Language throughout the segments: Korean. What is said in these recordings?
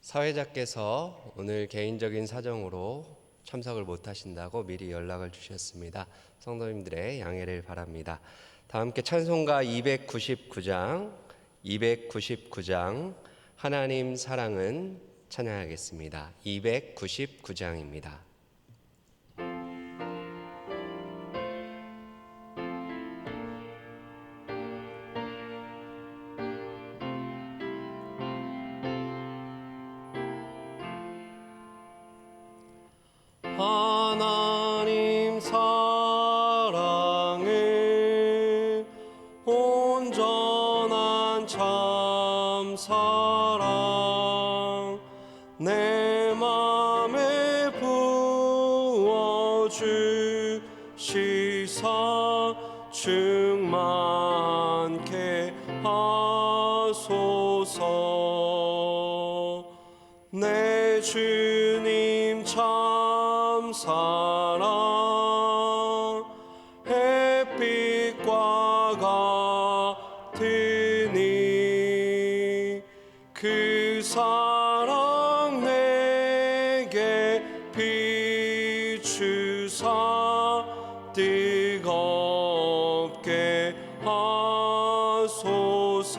사회자께서 오늘 개인적인 사정으로 참석을 못하신다고 미리 연락을 주셨습니다. 성도님들의 양해를 바랍니다. 다 함께 찬송가 299장 하나님 사랑은 찬양하겠습니다. 299장입니다. 하나님 사랑은 온전한 참 사랑 내 맘에 부어주시사 충만케 하소서. 내 주님 참 사랑 햇빛과 같으니 그 사랑 내게 비추사 뜨겁게 하소서.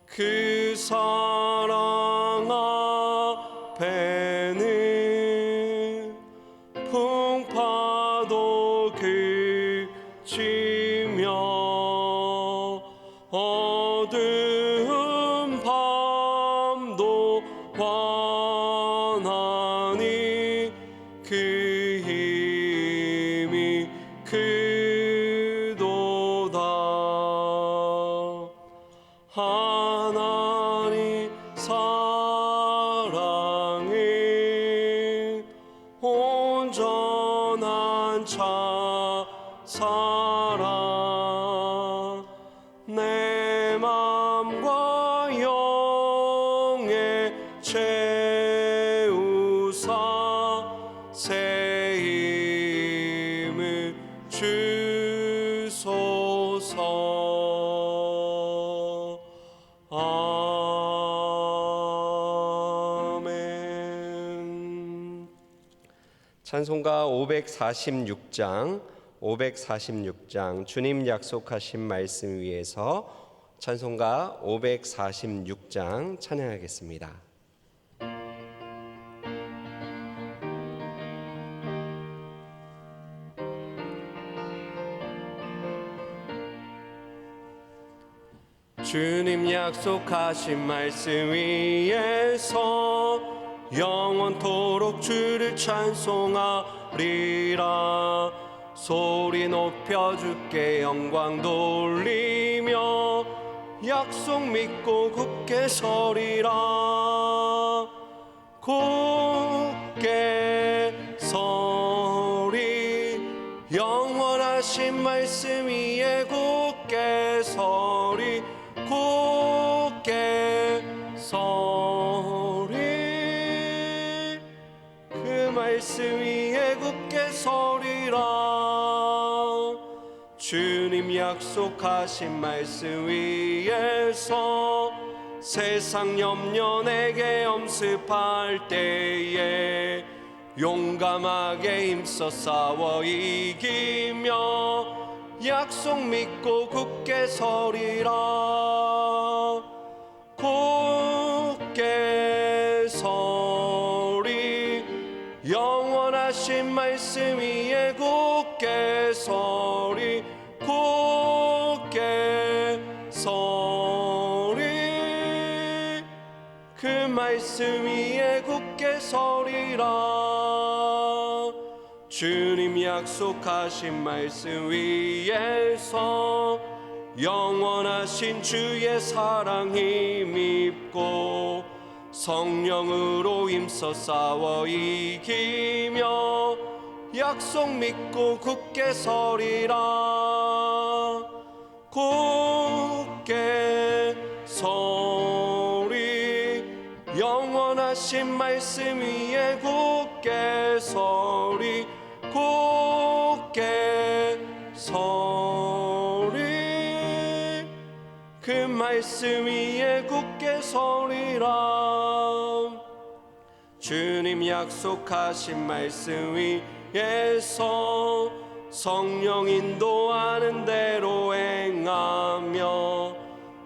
그 사랑 앞에는 풍파도 그치며 어두운 밤도 환하니 그 힘이 크도다. 하나님 사랑은 온전한 참 사랑 내 맘과 영에 채우사 새 힘을 주소서. 아멘. 찬송가 546장 주님 약속하신 말씀 위에서 찬송가 546장 찬양하겠습니다. 주님 약속하신 말씀 위에서 영원토록 주를 찬송하리라. 소리 높여 주께 영광 돌리며 약속 믿고 굳게 서리라. 굳게 서리 영원하신 말씀 위에 굳게 서리. 굳게 서리 그 말씀 위에 굳게 서리라. 주님 약속하신 말씀 위에서 세상 염려 내게 엄습할 때에 용감하게 힘써 싸워 이기며 약속 믿고 굳게 서리라. 굳게 서리 영원하신 말씀 위에 굳게 서리. 굳게 서리 그 말씀 위에 굳게 서리라. 주님 약속하신 말씀 위에서 영원하신 주의 사랑 힘입고 성령으로 힘써 싸워 이기며 약속 믿고 굳게 서리라. 굳게 서리 영원하신 말씀 위에 굳게 서리. 굳게 서리 그 말씀 말씀 위에 굳게 서리라. 주님 약속하신 말씀 위에서 성령 인도하는 대로 행하며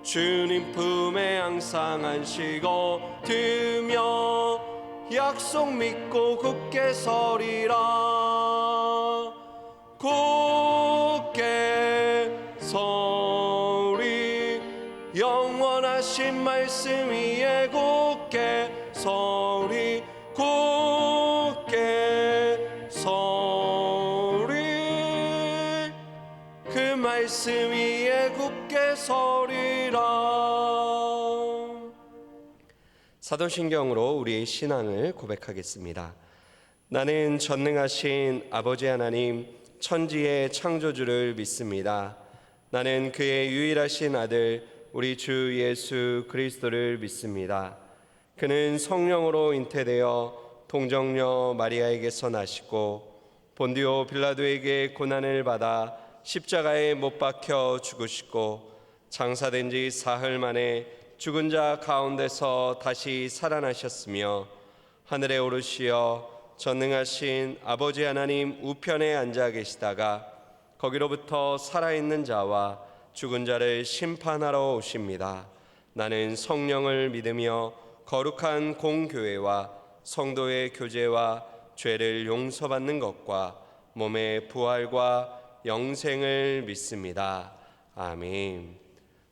주님 품에 항상 안식 얻으며 약속 믿고 굳게 서리라. 굳게 서리 영원하신 말씀 위에 굳게 서리 굳게 서리 그 말씀 위에 굳게 서리라. 사도신경으로 우리의 신앙을 고백하겠습니다. 나는 전능하신 아버지 하나님 천지의 창조주를 믿습니다. 나는 그의 유일하신 아들 우리 주 예수 그리스도를 믿습니다. 그는 성령으로 잉태되어 동정녀 마리아에게서 나시고 본디오 빌라도에게 고난을 받아 십자가에 못 박혀 죽으시고 장사된 지 사흘 만에 죽은 자 가운데서 다시 살아나셨으며 하늘에 오르시어 전능하신 아버지 하나님 우편에 앉아 계시다가 거기로부터 살아있는 자와 죽은 자를 심판하러 오십니다. 나는 성령을 믿으며 거룩한 공교회와 성도의 교제와 죄를 용서받는 것과 몸의 부활과 영생을 믿습니다. 아멘.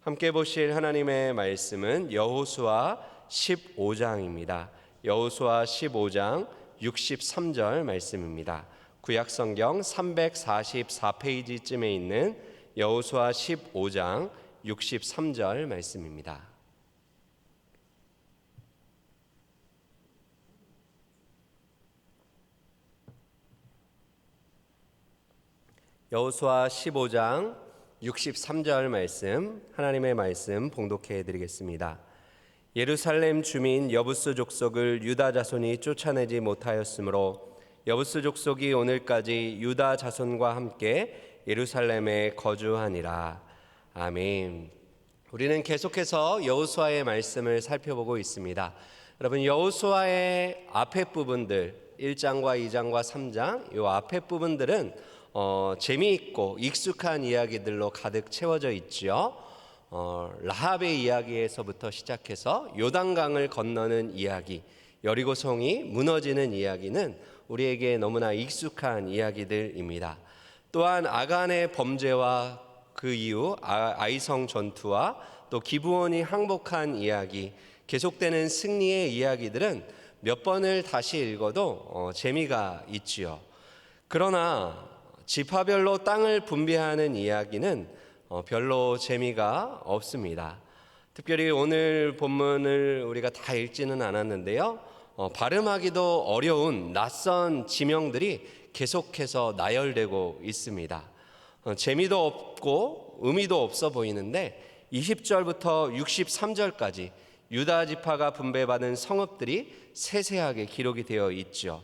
함께 보실 하나님의 말씀은 여호수아 15장입니다. 여호수아 15장 63절 말씀입니다. 구약성경 344페이지쯤에 있는 여호수아 15장 63절 말씀입니다. 여호수아 15장 63절 말씀, 하나님의 말씀 봉독해 드리겠습니다. 예루살렘 주민 여부스 족속을 유다 자손이 쫓아내지 못하였으므로 여부스 족속이 오늘까지 유다 자손과 함께 예루살렘에 거주하니라. 아멘. 우리는 계속해서 여호수아의 말씀을 살펴보고 있습니다. 여러분, 여호수아의 앞에 부분들 1장과 2장과 3장 이 앞에 부분들은 재미있고 익숙한 이야기들로 가득 채워져 있죠. 라합의 이야기에서부터 시작해서 요단강을 건너는 이야기, 여리고성이 무너지는 이야기는 우리에게 너무나 익숙한 이야기들입니다. 또한 아간의 범죄와 그 이후 아이성 전투와 또 기브온이 항복한 이야기, 계속되는 승리의 이야기들은 몇 번을 다시 읽어도 재미가 있지요. 그러나 지파별로 땅을 분배하는 이야기는 별로 재미가 없습니다. 특별히 오늘 본문을 우리가 다 읽지는 않았는데요. 발음하기도 어려운 낯선 지명들이 계속해서 나열되고 있습니다. 재미도 없고 의미도 없어 보이는데 20절부터 63절까지 유다 지파가 분배받은 성읍들이 세세하게 기록이 되어 있죠.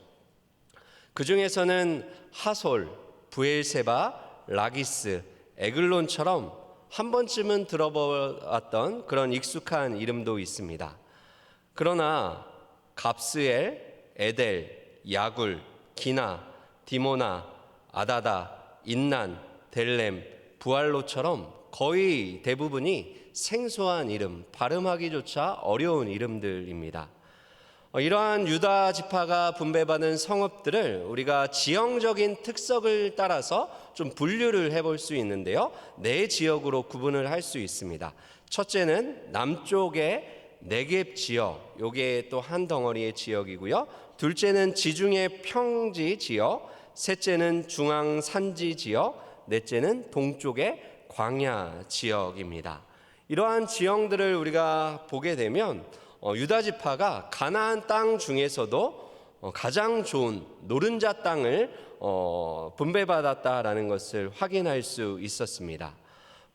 그 중에서는 하솔, 부엘세바, 라기스, 에글론처럼 한 번쯤은 들어보았던 그런 익숙한 이름도 있습니다. 그러나 갑스엘, 에델, 야굴, 기나, 디모나, 아다다, 인난, 델렘, 부알로처럼 거의 대부분이 생소한 이름, 발음하기조차 어려운 이름들입니다. 이러한 유다 지파가 분배받은 성읍들을 우리가 지형적인 특성을 따라서 좀 분류를 해볼 수 있는데요. 네 지역으로 구분을 할 수 있습니다. 첫째는 남쪽의 네겝 지역, 요게 또 한 덩어리의 지역이고요. 둘째는 지중해 평지 지역, 셋째는 중앙 산지 지역, 넷째는 동쪽의 광야 지역입니다. 이러한 지형들을 우리가 보게 되면 유다 지파가 가나안 땅 중에서도 가장 좋은 노른자 땅을 분배받았다라는 것을 확인할 수 있었습니다.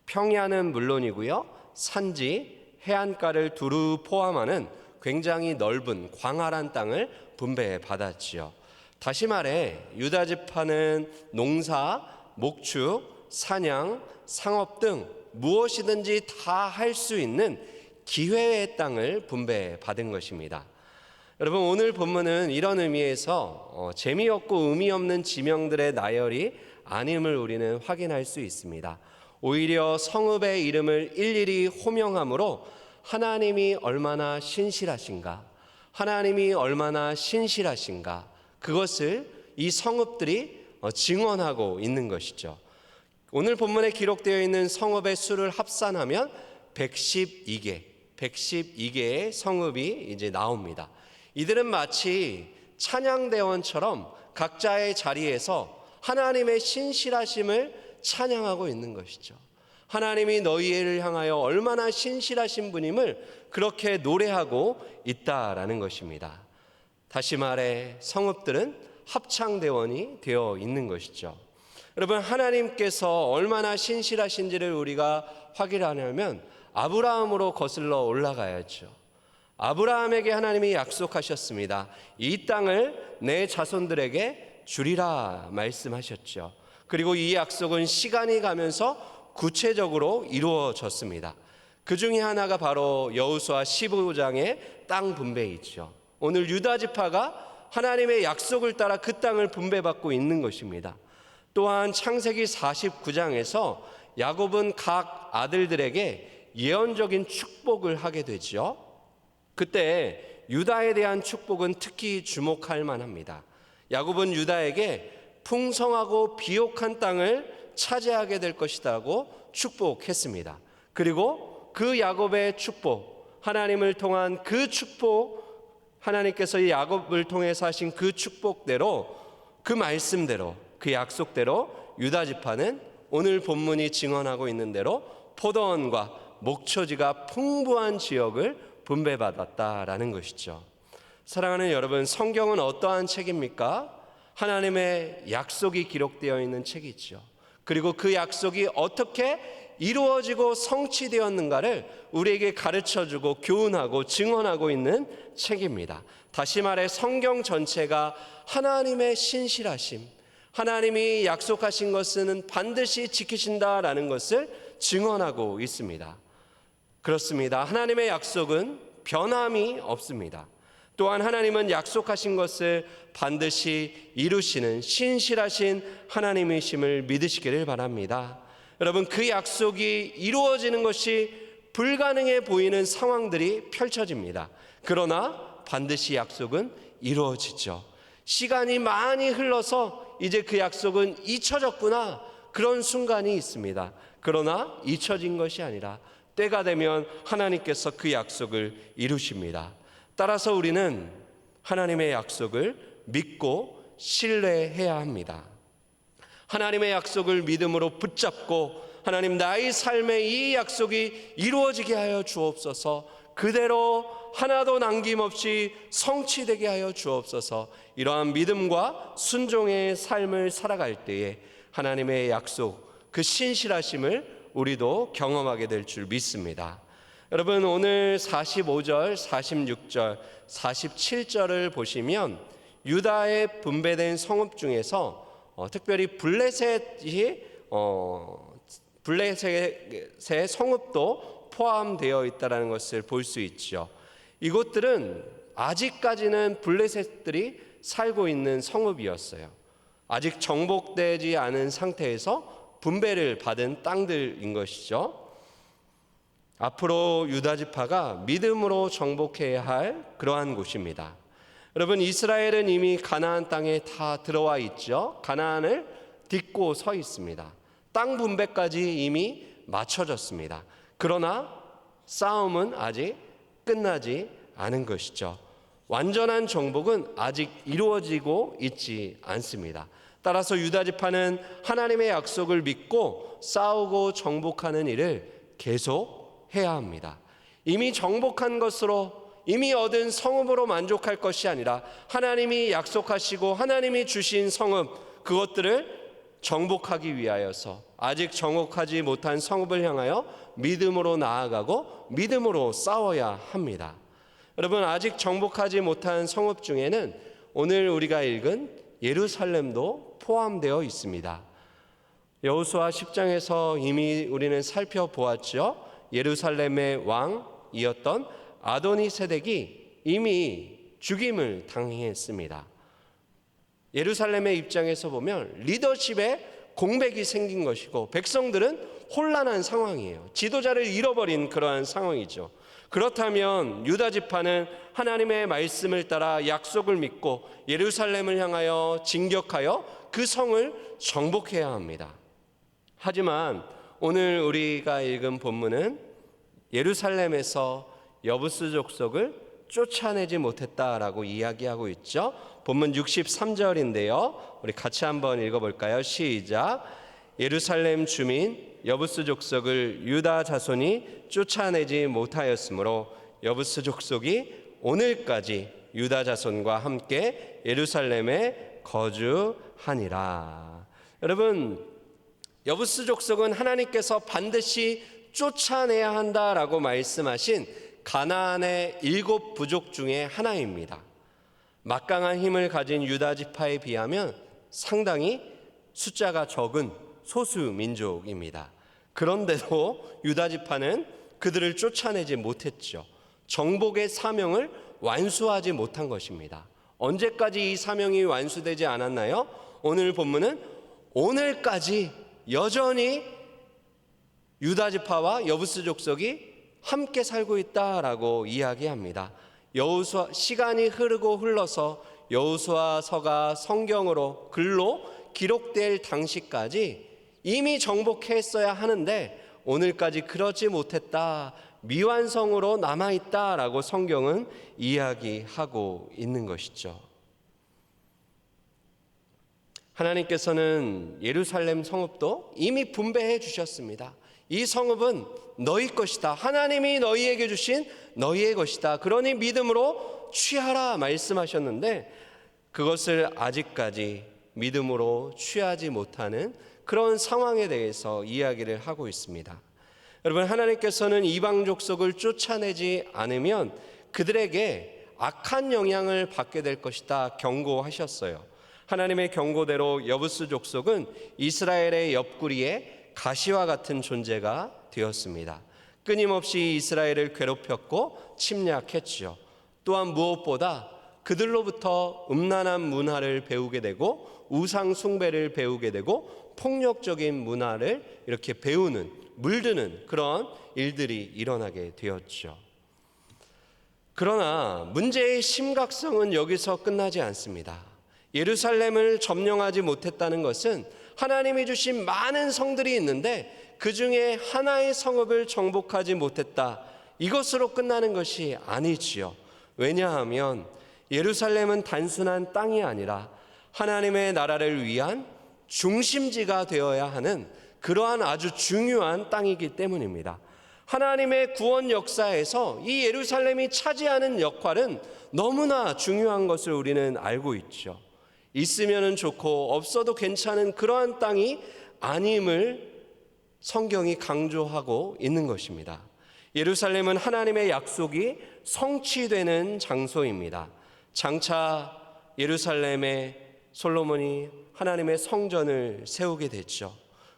평야는 물론이고요, 산지, 해안가를 두루 포함하는 굉장히 넓은 광활한 땅을 분배받았지요. 다시 말해 유다 지파는 농사, 목축, 사냥, 상업 등 무엇이든지 다 할 수 있는 기회의 땅을 분배받은 것입니다. 여러분, 오늘 본문은 이런 의미에서 재미없고 의미 없는 지명들의 나열이 아님을 우리는 확인할 수 있습니다. 오히려 성읍의 이름을 일일이 호명함으로 하나님이 얼마나 신실하신가, 하나님이 얼마나 신실하신가, 그것을 이 성읍들이 증언하고 있는 것이죠. 오늘 본문에 기록되어 있는 성읍의 수를 합산하면 112개의 성읍이 이제 나옵니다. 이들은 마치 찬양대원처럼 각자의 자리에서 하나님의 신실하심을 찬양하고 있는 것이죠. 하나님이 너희를 향하여 얼마나 신실하신 분임을 그렇게 노래하고 있다라는 것입니다. 다시 말해 성읍들은 합창대원이 되어 있는 것이죠. 여러분, 하나님께서 얼마나 신실하신지를 우리가 확인하려면 아브라함으로 거슬러 올라가야죠. 아브라함에게 하나님이 약속하셨습니다. 이 땅을 내 자손들에게 주리라 말씀하셨죠. 그리고 이 약속은 시간이 가면서 구체적으로 이루어졌습니다. 그 중에 하나가 바로 여호수아 15장의 땅 분배이죠. 오늘 유다 지파가 하나님의 약속을 따라 그 땅을 분배받고 있는 것입니다. 또한 창세기 49장에서 야곱은 각 아들들에게 예언적인 축복을 하게 되죠. 그때 유다에 대한 축복은 특히 주목할 만합니다. 야곱은 유다에게 풍성하고 비옥한 땅을 차지하게 될 것이라고 축복했습니다. 그리고 그 야곱의 축복, 하나님을 통한 그 축복, 하나님께서 야곱을 통해서 하신 그 축복대로, 그 말씀대로, 그 약속대로 유다 지파는 오늘 본문이 증언하고 있는 대로 포도원과 목초지가 풍부한 지역을 분배받았다라는 것이죠. 사랑하는 여러분, 성경은 어떠한 책입니까? 하나님의 약속이 기록되어 있는 책이죠. 그리고 그 약속이 어떻게 이루어지고 성취되었는가를 우리에게 가르쳐주고 교훈하고 증언하고 있는 책입니다. 다시 말해 성경 전체가 하나님의 신실하심, 하나님이 약속하신 것은 반드시 지키신다라는 것을 증언하고 있습니다. 그렇습니다. 하나님의 약속은 변함이 없습니다. 또한 하나님은 약속하신 것을 반드시 이루시는 신실하신 하나님이심을 믿으시기를 바랍니다. 여러분, 그 약속이 이루어지는 것이 불가능해 보이는 상황들이 펼쳐집니다. 그러나 반드시 약속은 이루어지죠. 시간이 많이 흘러서 이제 그 약속은 잊혀졌구나, 그런 순간이 있습니다. 그러나 잊혀진 것이 아니라 때가 되면 하나님께서 그 약속을 이루십니다. 따라서 우리는 하나님의 약속을 믿고 신뢰해야 합니다. 하나님의 약속을 믿음으로 붙잡고 하나님, 나의 삶에 이 약속이 이루어지게 하여 주옵소서, 그대로 하나도 남김없이 성취되게 하여 주옵소서. 이러한 믿음과 순종의 삶을 살아갈 때에 하나님의 약속, 그 신실하심을 우리도 경험하게 될 줄 믿습니다. 여러분, 오늘 45절, 46절, 47절을 보시면 유다의 분배된 성읍 중에서 특별히 블레셋의 성읍도 포함되어 있다는 것을 볼 수 있죠. 이곳들은 아직까지는 블레셋들이 살고 있는 성읍이었어요. 아직 정복되지 않은 상태에서 분배를 받은 땅들인 것이죠. 앞으로 유다 지파가 믿음으로 정복해야 할 그러한 곳입니다. 여러분, 이스라엘은 이미 가나안 땅에 다 들어와 있죠. 가나안을 딛고 서 있습니다. 땅 분배까지 이미 마쳐졌습니다. 그러나 싸움은 아직 끝나지 않은 것이죠. 완전한 정복은 아직 이루어지고 있지 않습니다. 따라서 유다 지파는 하나님의 약속을 믿고 싸우고 정복하는 일을 계속 해야 합니다. 이미 정복한 것으로, 이미 얻은 성읍으로 만족할 것이 아니라 하나님이 약속하시고 하나님이 주신 성읍, 그것들을 정복하기 위하여서 아직 정복하지 못한 성읍을 향하여 믿음으로 나아가고 믿음으로 싸워야 합니다. 여러분, 아직 정복하지 못한 성읍 중에는 오늘 우리가 읽은 예루살렘도 포함되어 있습니다. 여호수아 10장에서 이미 우리는 살펴보았죠. 예루살렘의 왕이었던 아도니세덱이 이미 죽임을 당했습니다. 예루살렘의 입장에서 보면 리더십에 공백이 생긴 것이고 백성들은 혼란한 상황이에요. 지도자를 잃어버린 그러한 상황이죠. 그렇다면 유다 지파는 하나님의 말씀을 따라 약속을 믿고 예루살렘을 향하여 진격하여 그 성을 정복해야 합니다. 하지만 오늘 우리가 읽은 본문은 예루살렘에서 여부스 족속을 쫓아내지 못했다라고 이야기하고 있죠. 본문 63절인데요. 우리 같이 한번 읽어볼까요? 시작. 예루살렘 주민 여부스 족속을 유다 자손이 쫓아내지 못하였으므로 여부스 족속이 오늘까지 유다 자손과 함께 예루살렘에 거주하니라. 여러분, 여부스 족속은 하나님께서 반드시 쫓아내야 한다라고 말씀하신 가나안의 7 부족 중에 하나입니다. 막강한 힘을 가진 유다 지파에 비하면 상당히 숫자가 적은 소수 민족입니다. 그런데도 유다 지파는 그들을 쫓아내지 못했죠. 정복의 사명을 완수하지 못한 것입니다. 언제까지 이 사명이 완수되지 않았나요? 오늘 본문은 오늘까지 여전히 유다 지파와 여부스 족속이 함께 살고 있다라고 이야기합니다. 여호수아 시간이 흐르고 흘러서 여호수아서가 성경으로 글로 기록될 당시까지 이미 정복했어야 하는데 오늘까지 그러지 못했다, 미완성으로 남아있다라고 성경은 이야기하고 있는 것이죠. 하나님께서는 예루살렘 성읍도 이미 분배해 주셨습니다. 이 성읍은 너희 것이다. 하나님이 너희에게 주신 너희의 것이다. 그러니 믿음으로 취하라 말씀하셨는데 그것을 아직까지 믿음으로 취하지 못하는 그런 상황에 대해서 이야기를 하고 있습니다. 여러분, 하나님께서는 이방 족속을 쫓아내지 않으면 그들에게 악한 영향을 받게 될 것이다 경고하셨어요. 하나님의 경고대로 여부스 족속은 이스라엘의 옆구리에 가시와 같은 존재가 되었습니다. 끊임없이 이스라엘을 괴롭혔고 침략했지요. 또한 무엇보다 그들로부터 음란한 문화를 배우게 되고 우상 숭배를 배우게 되고 폭력적인 문화를 이렇게 배우는, 물드는 그런 일들이 일어나게 되었죠. 그러나 문제의 심각성은 여기서 끝나지 않습니다. 예루살렘을 점령하지 못했다는 것은 하나님이 주신 많은 성들이 있는데 그 중에 하나의 성읍을 정복하지 못했다, 이것으로 끝나는 것이 아니지요. 왜냐하면 예루살렘은 단순한 땅이 아니라 하나님의 나라를 위한 중심지가 되어야 하는 그러한 아주 중요한 땅이기 때문입니다. 하나님의 구원 역사에서 이 예루살렘이 차지하는 역할은 너무나 중요한 것을 우리는 알고 있죠. 있으면 좋고 없어도 괜찮은 그러한 땅이 아님을 성경이 강조하고 있는 것입니다. 예루살렘은 하나님의 약속이 성취되는 장소입니다. 장차 예루살렘에 솔로몬이 하나님의 성전을 세우게 됐죠.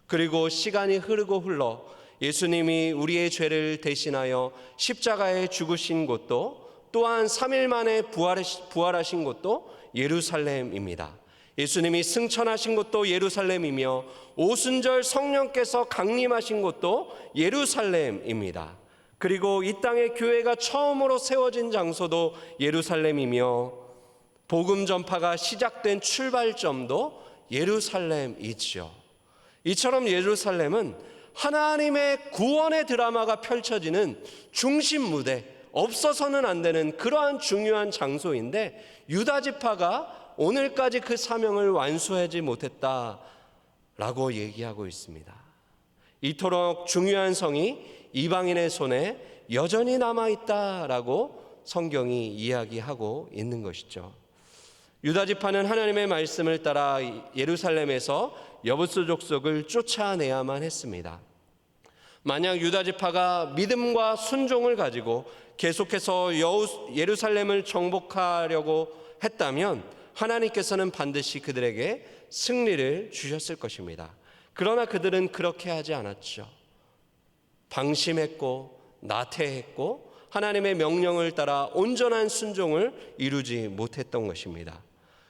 그리고 시간이 흐르고 흘러 예수님이 우리의 죄를 대신하여 십자가에 죽으신 곳도 또한 3일 만에 부활하신 곳도 예루살렘입니다. 예수님이 승천하신 곳도 예루살렘이며 오순절 성령께서 강림하신 곳도 예루살렘입니다. 그리고 이 땅의 교회가 처음으로 세워진 장소도 예루살렘이며 복음 전파가 시작된 출발점도 예루살렘이지요. 이처럼 예루살렘은 하나님의 구원의 드라마가 펼쳐지는 중심 무대, 없어서는 안 되는 그러한 중요한 장소인데 유다 지파가 오늘까지 그 사명을 완수하지 못했다라고 얘기하고 있습니다. 이토록 중요한 성이 이방인의 손에 여전히 남아있다라고 성경이 이야기하고 있는 것이죠. 유다 지파는 하나님의 말씀을 따라 예루살렘에서 여부스 족속을 쫓아내야만 했습니다. 만약 유다 지파가 믿음과 순종을 가지고 계속해서 예루살렘을 정복하려고 했다면 하나님께서는 반드시 그들에게 승리를 주셨을 것입니다. 그러나 그들은 그렇게 하지 않았죠. 방심했고 나태했고 하나님의 명령을 따라 온전한 순종을 이루지 못했던 것입니다.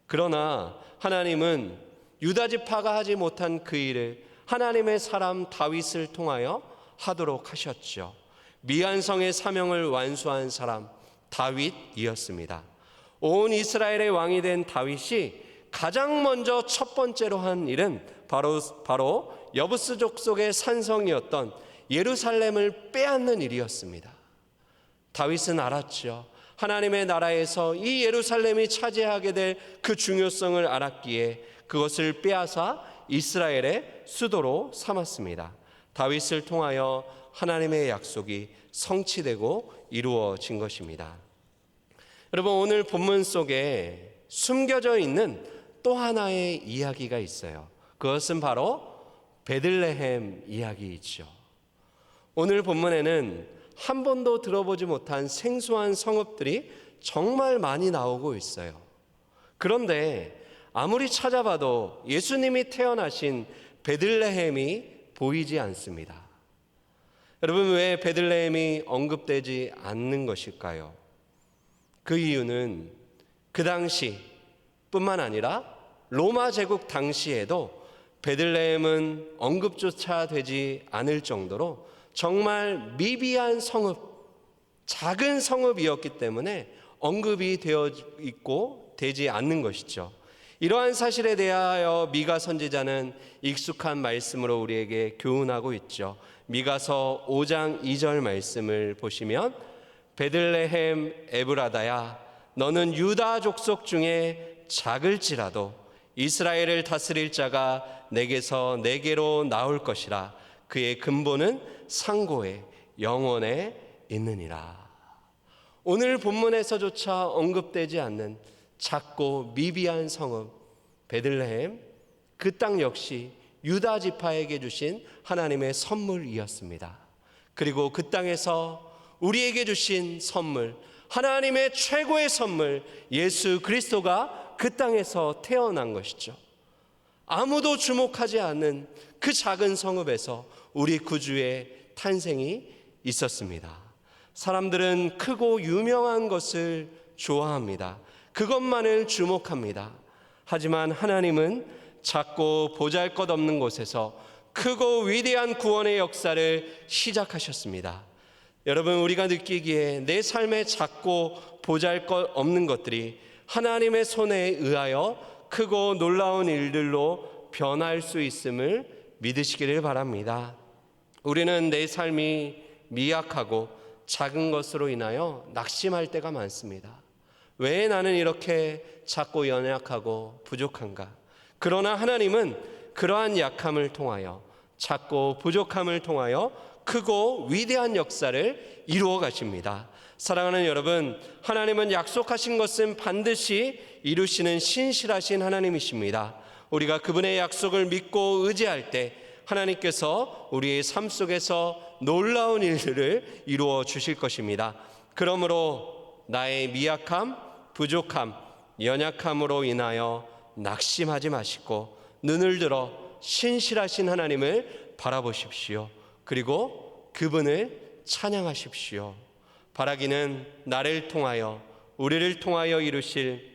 그러나 하나님은 유다 지파가 하지 못한 그 일을 하나님의 사람 다윗을 통하여 하도록 하셨죠. 미안성의 사명을 완수한 사람 다윗이었습니다. 온 이스라엘의 왕이 된 다윗이 가장 먼저 첫 번째로 한 일은 바로 여부스 족속의 산성이었던 예루살렘을 빼앗는 일이었습니다. 다윗은 알았죠. 하나님의 나라에서 이 예루살렘이 차지하게 될 그 중요성을 알았기에 그것을 빼앗아 이스라엘의 수도로 삼았습니다. 다윗을 통하여 하나님의 약속이 성취되고 이루어진 것입니다. 여러분, 오늘 본문 속에 숨겨져 있는 또 하나의 이야기가 있어요. 그것은 바로 베들레헴 이야기이죠. 오늘 본문에는 한 번도 들어보지 못한 생소한 성읍들이 정말 많이 나오고 있어요. 그런데 아무리 찾아봐도 예수님이 태어나신 베들레헴이 보이지 않습니다. 여러분, 왜 베들레헴이 언급되지 않는 것일까요? 그 이유는 그 당시 뿐만 아니라 로마 제국 당시에도 베들레헴은 언급조차 되지 않을 정도로 정말 미비한 성읍, 작은 성읍이었기 때문에 언급이 되어 있고 되지 않는 것이죠. 이러한 사실에 대하여 미가 선지자는 익숙한 말씀으로 우리에게 교훈하고 있죠. 미가서 5장 2절 말씀을 보시면 베들레헴 에브라다야 너는 유다 족속 중에 작을지라도 이스라엘을 다스릴 자가 내게서 내게로 나올 것이라 그의 근본은 상고에 영원에 있느니라. 오늘 본문에서조차 언급되지 않는 작고 미비한 성읍 베들레헴, 그 땅 역시 유다 지파에게 주신 하나님의 선물이었습니다. 그리고 그 땅에서 우리에게 주신 선물, 하나님의 최고의 선물 예수 그리스도가 그 땅에서 태어난 것이죠. 아무도 주목하지 않는 그 작은 성읍에서 우리 구주의 탄생이 있었습니다. 사람들은 크고 유명한 것을 좋아합니다. 그것만을 주목합니다. 하지만 하나님은 작고 보잘것없는 곳에서 크고 위대한 구원의 역사를 시작하셨습니다. 여러분, 우리가 느끼기에 내 삶에 작고 보잘것없는 것들이 하나님의 손에 의하여 크고 놀라운 일들로 변할 수 있음을 믿으시기를 바랍니다. 우리는 내 삶이 미약하고 작은 것으로 인하여 낙심할 때가 많습니다. 왜 나는 이렇게 작고 연약하고 부족한가? 그러나 하나님은 그러한 약함을 통하여, 작고 부족함을 통하여 크고 위대한 역사를 이루어 가십니다. 사랑하는 여러분, 하나님은 약속하신 것은 반드시 이루시는 신실하신 하나님이십니다. 우리가 그분의 약속을 믿고 의지할 때 하나님께서 우리의 삶 속에서 놀라운 일들을 이루어 주실 것입니다. 그러므로 나의 미약함, 부족함, 연약함으로 인하여 낙심하지 마시고 눈을 들어 신실하신 하나님을 바라보십시오. 그리고 그분을 찬양하십시오. 바라기는 나를 통하여, 우리를 통하여 이루실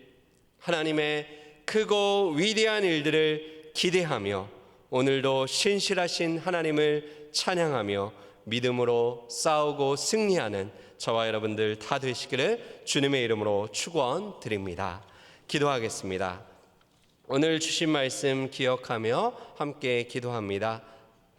하나님의 크고 위대한 일들을 기대하며 오늘도 신실하신 하나님을 찬양하며 믿음으로 싸우고 승리하는 저와 여러분들 다 되시기를 주님의 이름으로 축원드립니다. 기도하겠습니다. 오늘 주신 말씀 기억하며 함께 기도합니다.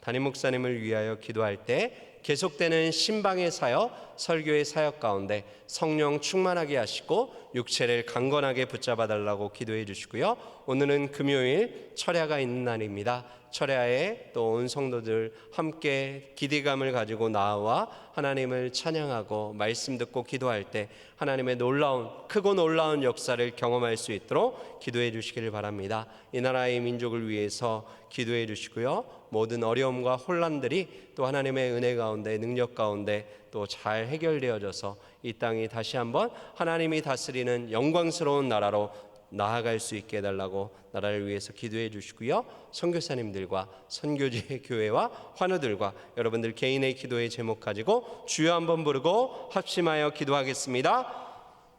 담임 목사님을 위하여 기도할 때 계속되는 신방의 사역, 설교의 사역 가운데 성령 충만하게 하시고 육체를 강건하게 붙잡아 달라고 기도해 주시고요. 오늘은 금요일 철야가 있는 날입니다. 철야에 또 온 성도들 함께 기대감을 가지고 나와 하나님을 찬양하고 말씀 듣고 기도할 때 하나님의 놀라운, 크고 놀라운 역사를 경험할 수 있도록 기도해 주시기를 바랍니다. 이 나라의 민족을 위해서 기도해 주시고요. 모든 어려움과 혼란들이 또 하나님의 은혜 가운데, 능력 가운데 또 잘 해결되어져서 이 땅이 다시 한번 하나님이 다스리는 영광스러운 나라로 나아갈 수 있게 해달라고 나라를 위해서 기도해 주시고요. 선교사님들과 선교지의 교회와 환우들과 여러분들 개인의 기도의 제목 가지고 주여 한번 부르고 합심하여 기도하겠습니다.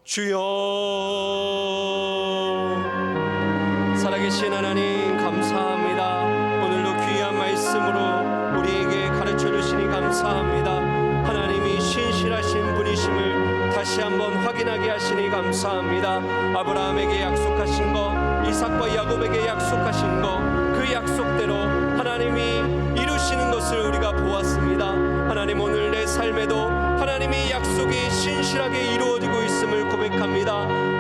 주여. 살아계신 하나님 감사합니다. 오늘도 귀한 말씀으로 우리에게 가르쳐 주시니 감사합니다. 하나님이 신실하신 분이심을 다시 한번 확인하게 하시니 감사합니다. 아브라함에게 약속하신 것, 이삭과 야곱에게 약속하신 것, 그 약속대로 하나님이 이루시는 것을 우리가 보았습니다. 하나님, 오늘 내 삶에도 하나님의 약속이 신실하게 이루어지고 있음을 고백합니다.